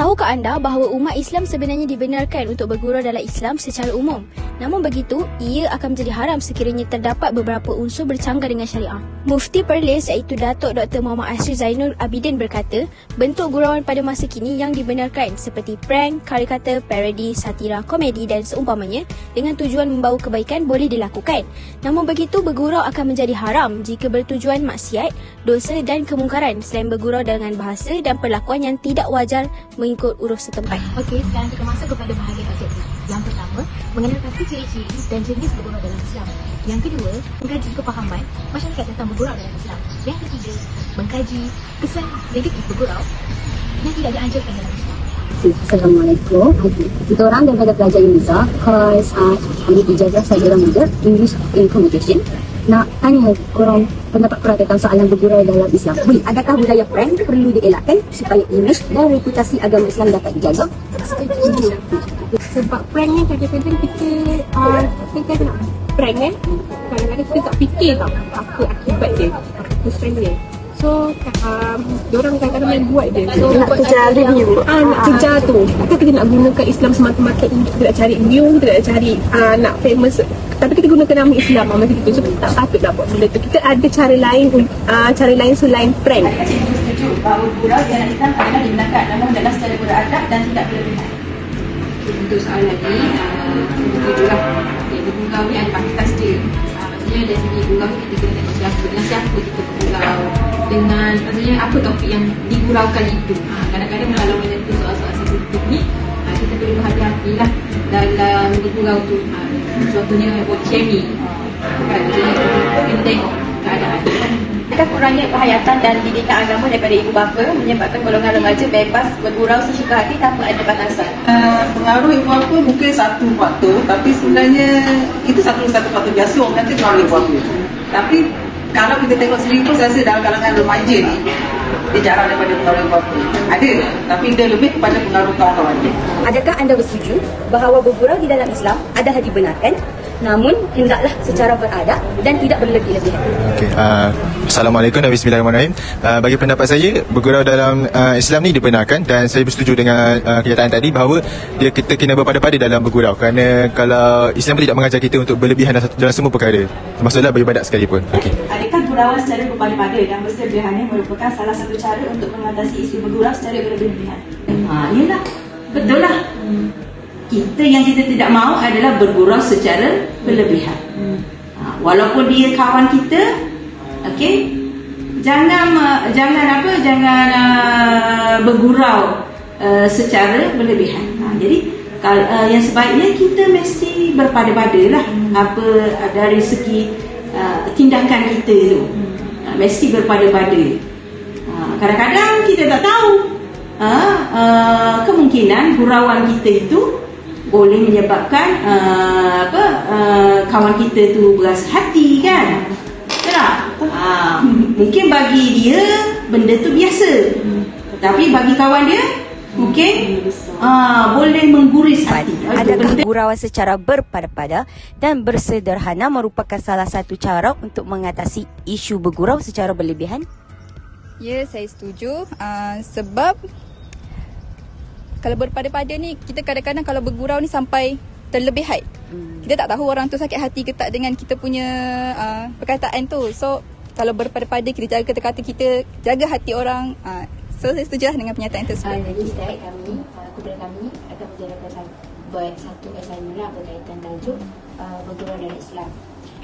Tahukah anda bahawa umat Islam sebenarnya dibenarkan untuk bergurau dalam Islam secara umum? Namun begitu, ia akan menjadi haram sekiranya terdapat beberapa unsur bercanggah dengan syariah. Mufti Perlis iaitu Datuk Dr. Muhammad Ashir Zainul Abidin berkata, bentuk gurauan pada masa kini yang dibenarkan seperti prank, karikatur, parodi, satira, komedi dan seumpamanya dengan tujuan membawa kebaikan boleh dilakukan. Namun begitu, bergurau akan menjadi haram jika bertujuan maksiat, dosa dan kemungkaran selain bergurau dengan bahasa dan perlakuan yang tidak wajar mengikut uruf setempat. Okey, sekarang kita masuk kepada bahagian objektif. Yang pertama, mengenal pasti ciri-ciri dan jenis bergurau dalam Islam. Yang kedua, mengkaji kefahaman masyarakat tentang bergurau dalam Islam. Yang ketiga, mengkaji kesan negatif bergurau yang tidak dianjurkan dalam Islam. Assalamualaikum. Kita orang daripada pelajar Indonesia, course ambil ijazah sarjana muda English in Communication. Nak tanya korang pendapat korang tentang soalan bergurau dalam Islam. Adakah budaya prank perlu dielakkan supaya imej dan reputasi agama Islam dapat dijaga? Setuju. Sebab prank ni kadang-kadang kita nak prank kan, kadang-kadang kita tak fikir tau apa akibat dia, apa prank dia. So, diorang kadang-kadang main buat je. So, nak kejar review. Nak kejar tu. Kita nak gunakan Islam semata-mata untuk kita nak cari view, kita nak cari nak famous. Tapi kita gunakan nama Islam macam itu. So, kita tak patut nak buat benda tu. Kita ada cara lain selain prank. Setuju bahawa gurau dalam Islam adalah dibenarkan, namun adalah secara beradab dan tidak berlebihan. Untuk soalan ni, begitulah. Bergurau ni ada batas dia. Maksudnya dari segi gurau ni kita kena tengok siapa kita bergurau, dengan maksudnya apa topik yang diguraukan itu. Kadang-kadang kalau menyentuh soal-soal sensitif ni, kita perlu berhati-hati lah dalam bergurau tu. Contohnya body shaming, kan? Jadi kita tengok keadaan. Adakah kurangnya penghayatan dan didikan agama daripada ibu bapa menyebabkan golongan remaja bebas bergurau sesuka hati tanpa ada batasan? Pengaruh ibu bapa mungkin satu faktor, tapi sebenarnya itu satu faktor biasa orang kata pengaruh ibu bapa. Tapi kalau kita tengok sendiri pun saya rasa dalam kalangan remaja ni dia jarang daripada pengaruh ibu bapa. Ada, tapi dia lebih kepada pengaruh kawan-kawan dia. Adakah anda bersetuju bahawa bergurau di dalam Islam adalah dibenarkan, namun hendaklah secara beradab dan tidak berlebih-lebihan? Okey, Assalamualaikum dan bismillahirrahmanirrahim. Bagi pendapat saya, bergurau dalam Islam ni dibenarkan dan saya bersetuju dengan kenyataan tadi bahawa kita kena berpada-pada dalam bergurau, kerana kalau Islam tidak mengajar kita untuk berlebihan dalam semua perkara, termasuklah beribadat sekalipun. Okey. Adakah gurauan secara berpada-pada dan bersederhana merupakan salah satu cara untuk mengatasi isu bergurau secara berlebihan? Yalah, betul lah. Yang kita tidak mahu adalah bergurau secara berlebihan. Walaupun dia kawan kita, okey, jangan bergurau secara berlebihan. Jadi yang sebaiknya kita mesti berpada-pada lah apa dari segi tindakan kita tu. Mesti berpada-pada. Kadang-kadang kita tak tahu kemungkinan gurauan kita itu boleh menyebabkan kawan kita tu berasa hati, kan? Betul tak? Mungkin bagi dia benda tu biasa, tapi bagi kawan dia mungkin boleh mengguris hati. Adakah gurauan secara berpada-pada dan bersederhana merupakan salah satu cara untuk mengatasi isu bergurau secara berlebihan? Ya, saya setuju. Sebab kalau berpada-pada ni, kita kadang-kadang kalau bergurau ni sampai terlebih had. Kita tak tahu orang tu sakit hati ke tak dengan kita punya perkataan tu. So, kalau berpada-pada kita jaga kata-kata kita, jaga hati orang. So, saya setuju lah dengan pernyataan tersebut. Jadi, kumpulan kami akan menjalankan buat satu assignment lah berkaitan tajuk bergurau dalam Islam.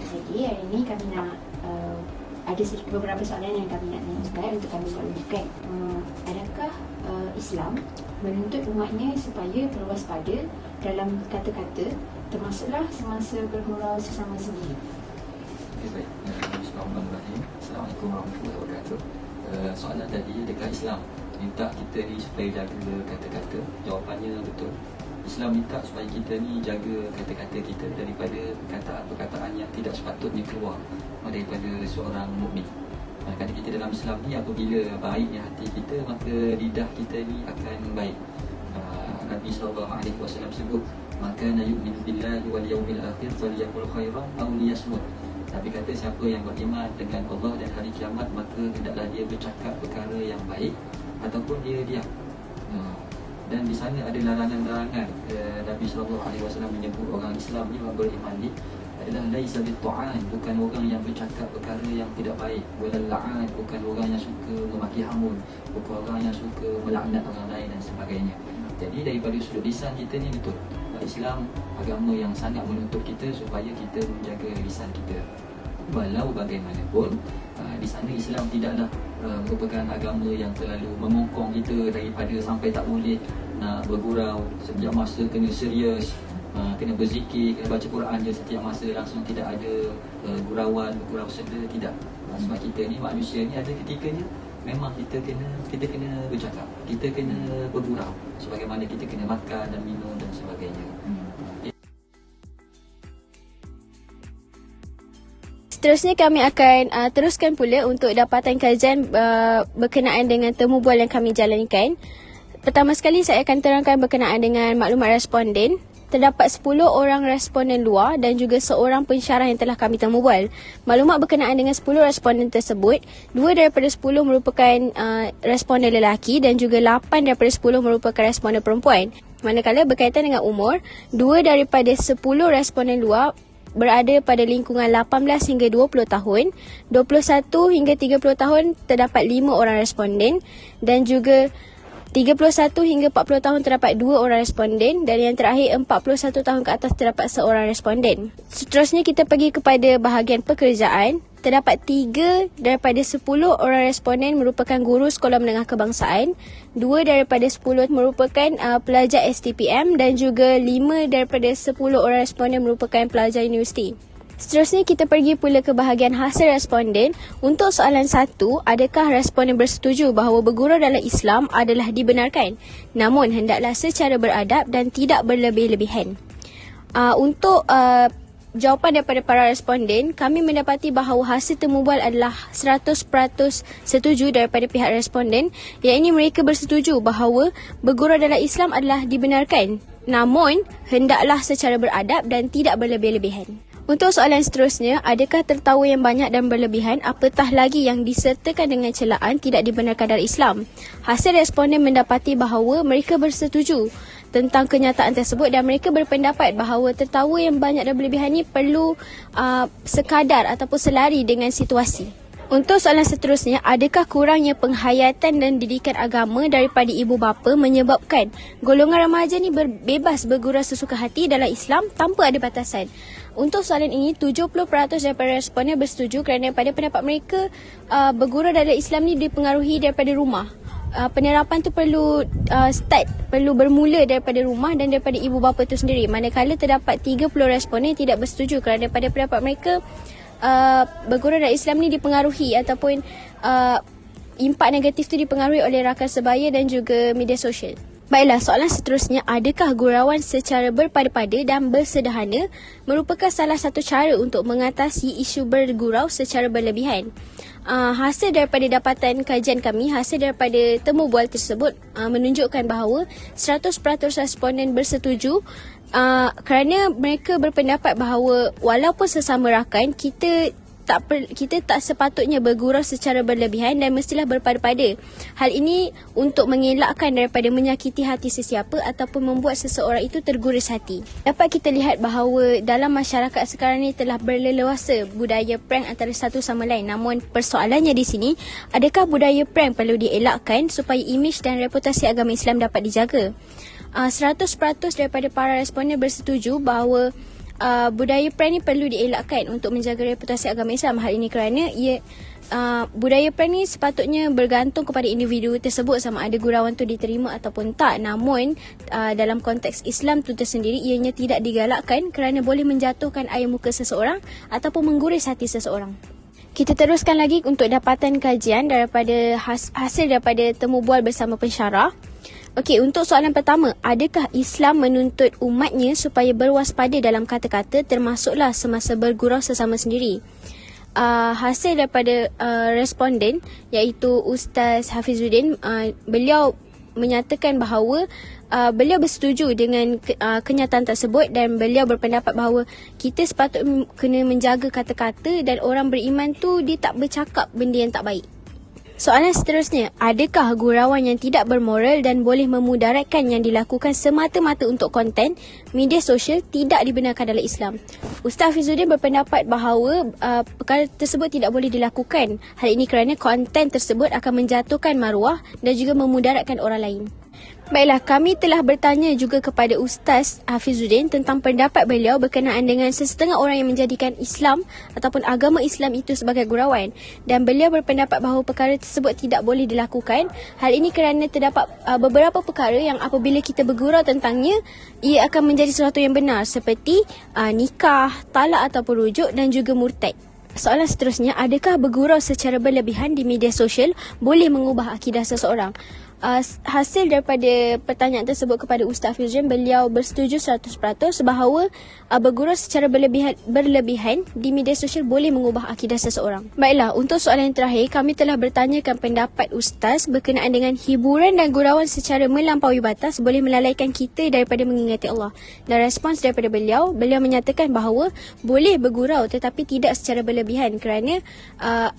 Jadi, hari ini kami nak ada beberapa soalan yang kami nak tanya untuk kami soalkan. Adakah Islam menuntut umatnya supaya berwaspada dalam kata-kata, termasuklah semasa bergurau sesama sendiri? Baik. Bismillahirrahmanirrahim. Assalamualaikum warahmatullahi wabarakatuh. Soalan tadi dekat Islam minta kita ni supaya jaga kata-kata. Jawapannya betul. Islam minta supaya kita ni jaga kata-kata kita daripada perkataan-perkataan yang tidak sepatutnya keluar daripada seorang mukmin. Kerana kita dalam Islam ni, apabila baiknya hati kita, maka lidah kita ni akan baik. Nabi SAW sebut, maka na yu'minu billahi wal yawmil akhir falyaqul khairan aw liyasmut. Tapi kata siapa yang beriman dengan Allah dan hari kiamat, maka hendaklah dia bercakap perkara yang baik ataupun dia diam. Dan di sana ada larangan-larangan. Nabi SAW menyebut orang Islam ni, orang beriman ni adalah laisa bitu'an, bukan orang yang bercakap perkara yang tidak baik, walal la'an, bukan orang yang suka memaki hamun, bukan orang yang suka melaknat orang lain dan sebagainya. Jadi daripada sudut lisan kita ni betul, Islam agama yang sangat menuntut kita supaya kita menjaga lisan kita. Walau bagaimanapun di sana Islam tidaklah merupakan agama yang terlalu memongkong kita daripada sampai tak boleh nak bergurau, setiap masa kena serius, kena berzikir, kena baca Quran je setiap masa, langsung tidak ada gurauan, bergurau senda, tidak. Sebab kita ni manusia ni ada ketikanya memang kita kena bercakap, kita kena bergurau, sebagaimana kita kena makan dan minum dan sebagainya. Seterusnya kami akan teruskan pula untuk dapatan kajian berkenaan dengan temu bual yang kami jalankan. Pertama sekali saya akan terangkan berkenaan dengan maklumat responden. Terdapat 10 orang responden luar dan juga seorang pensyarah yang telah kami temu bual. Maklumat berkenaan dengan 10 responden tersebut, 2 daripada 10 merupakan responden lelaki dan juga 8 daripada 10 merupakan responden perempuan. Manakala berkaitan dengan umur, 2 daripada 10 responden luar berada pada lingkungan 18 hingga 20 tahun, 21 hingga 30 tahun terdapat 5 orang responden dan juga 31 hingga 40 tahun terdapat 2 orang responden dan yang terakhir 41 tahun ke atas terdapat seorang responden. Seterusnya kita pergi kepada bahagian pekerjaan. Terdapat 3 daripada 10 orang responden merupakan guru sekolah menengah kebangsaan, 2 daripada 10 merupakan pelajar STPM dan juga 5 daripada 10 orang responden merupakan pelajar universiti. Seterusnya kita pergi pula ke bahagian hasil responden. Untuk soalan 1, adakah responden bersetuju bahawa bergurau dalam Islam adalah dibenarkan, namun hendaklah secara beradab dan tidak berlebih-lebihan? Untuk jawapan daripada para responden, kami mendapati bahawa hasil temu bual adalah 100% setuju daripada pihak responden, iaitu mereka bersetuju bahawa bergurau dalam Islam adalah dibenarkan, namun hendaklah secara beradab dan tidak berlebih-lebihan. Untuk soalan seterusnya, adakah tertawa yang banyak dan berlebihan, apatah lagi yang disertakan dengan celaan tidak dibenarkan dalam Islam? Hasil responden mendapati bahawa mereka bersetuju tentang kenyataan tersebut dan mereka berpendapat bahawa tertawa yang banyak dan berlebihan ini perlu sekadar ataupun selari dengan situasi. Untuk soalan seterusnya, adakah kurangnya penghayatan dan didikan agama daripada ibu bapa menyebabkan golongan remaja ni bebas bergurau sesuka hati dalam Islam tanpa ada batasan? Untuk soalan ini, 70% daripada responden bersetuju kerana pada pendapat mereka bergurau dalam Islam ni dipengaruhi daripada rumah. Penerapan tu perlu perlu bermula daripada rumah dan daripada ibu bapa itu sendiri. Manakala terdapat 30 responden tidak bersetuju kerana pada pendapat mereka bergurau dalam Islam ni dipengaruhi ataupun impak negatif tu dipengaruhi oleh rakan sebaya dan juga media sosial. Baiklah, soalan seterusnya, adakah gurauan secara berpada-pada dan bersederhana merupakan salah satu cara untuk mengatasi isu bergurau secara berlebihan? Hasil daripada dapatan kajian kami, hasil daripada temu bual tersebut menunjukkan bahawa 100% responden bersetuju kerana mereka berpendapat bahawa walaupun sesama rakan, kita tak sepatutnya bergurau secara berlebihan dan mestilah berpada-pada. Hal ini untuk mengelakkan daripada menyakiti hati sesiapa ataupun membuat seseorang itu terguris hati. Dapat kita lihat bahawa dalam masyarakat sekarang ini telah berleluasa budaya prank antara satu sama lain. Namun persoalannya di sini, adakah budaya prank perlu dielakkan supaya imej dan reputasi agama Islam dapat dijaga? 100% daripada para responden bersetuju bahawa budaya prank ni perlu dielakkan untuk menjaga reputasi agama Islam. Hal ini kerana budaya prank ni sepatutnya bergantung kepada individu tersebut sama ada gurauan tu diterima ataupun tak. Namun dalam konteks Islam tu tersendiri, ianya tidak digalakkan kerana boleh menjatuhkan air muka seseorang ataupun mengguris hati seseorang. Kita teruskan lagi untuk dapatan kajian daripada hasil daripada temu bual bersama pensyarah. Okey, untuk soalan pertama, adakah Islam menuntut umatnya supaya berwaspada dalam kata-kata termasuklah semasa bergurau sesama sendiri? Hasil daripada responden iaitu Ustaz Hafizuddin, beliau menyatakan bahawa beliau bersetuju dengan kenyataan tersebut dan beliau berpendapat bahawa kita sepatutnya kena menjaga kata-kata dan orang beriman tu dia tak bercakap benda yang tak baik. Soalan seterusnya, adakah gurauan yang tidak bermoral dan boleh memudaratkan yang dilakukan semata-mata untuk konten media sosial tidak dibenarkan dalam Islam? Ustaz Hafizuddin berpendapat bahawa perkara tersebut tidak boleh dilakukan. Hal ini kerana konten tersebut akan menjatuhkan maruah dan juga memudaratkan orang lain. Baiklah, kami telah bertanya juga kepada Ustaz Hafizuddin tentang pendapat beliau berkenaan dengan sesetengah orang yang menjadikan Islam ataupun agama Islam itu sebagai gurauan, dan beliau berpendapat bahawa perkara tersebut tidak boleh dilakukan. Hal ini kerana terdapat beberapa perkara yang apabila kita bergurau tentangnya, ia akan menjadi sesuatu yang benar seperti nikah, talak ataupun rujuk dan juga murtad. Soalan seterusnya, adakah bergurau secara berlebihan di media sosial boleh mengubah akidah seseorang? Hasil daripada pertanyaan tersebut kepada Ustaz Hafizuddin, beliau bersetuju 100% bahawa bergurau secara berlebihan di media sosial boleh mengubah akidah seseorang. Baiklah, untuk soalan yang terakhir, kami telah bertanyakan pendapat Ustaz berkenaan dengan hiburan dan gurauan secara melampaui batas boleh melalaikan kita daripada mengingati Allah. Dan respons daripada beliau menyatakan bahawa boleh bergurau tetapi tidak secara berlebihan, kerana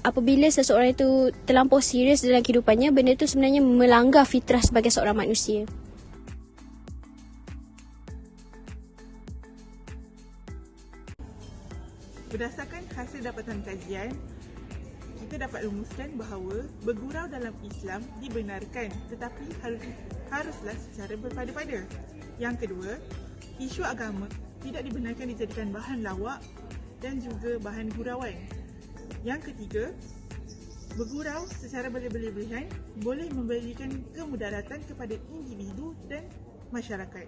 apabila seseorang itu terlampau serius dalam kehidupannya, benda itu sebenarnya melanggar fitrah sebagai seorang manusia. Berdasarkan hasil dapatan kajian, kita dapat rumuskan bahawa bergurau dalam Islam dibenarkan, tetapi haruslah secara berpada-pada. Yang kedua, isu agama tidak dibenarkan dijadikan bahan lawak dan juga bahan gurauan. Yang ketiga, bergurau secara berlebihan boleh memberikan kemudaratan kepada individu dan masyarakat.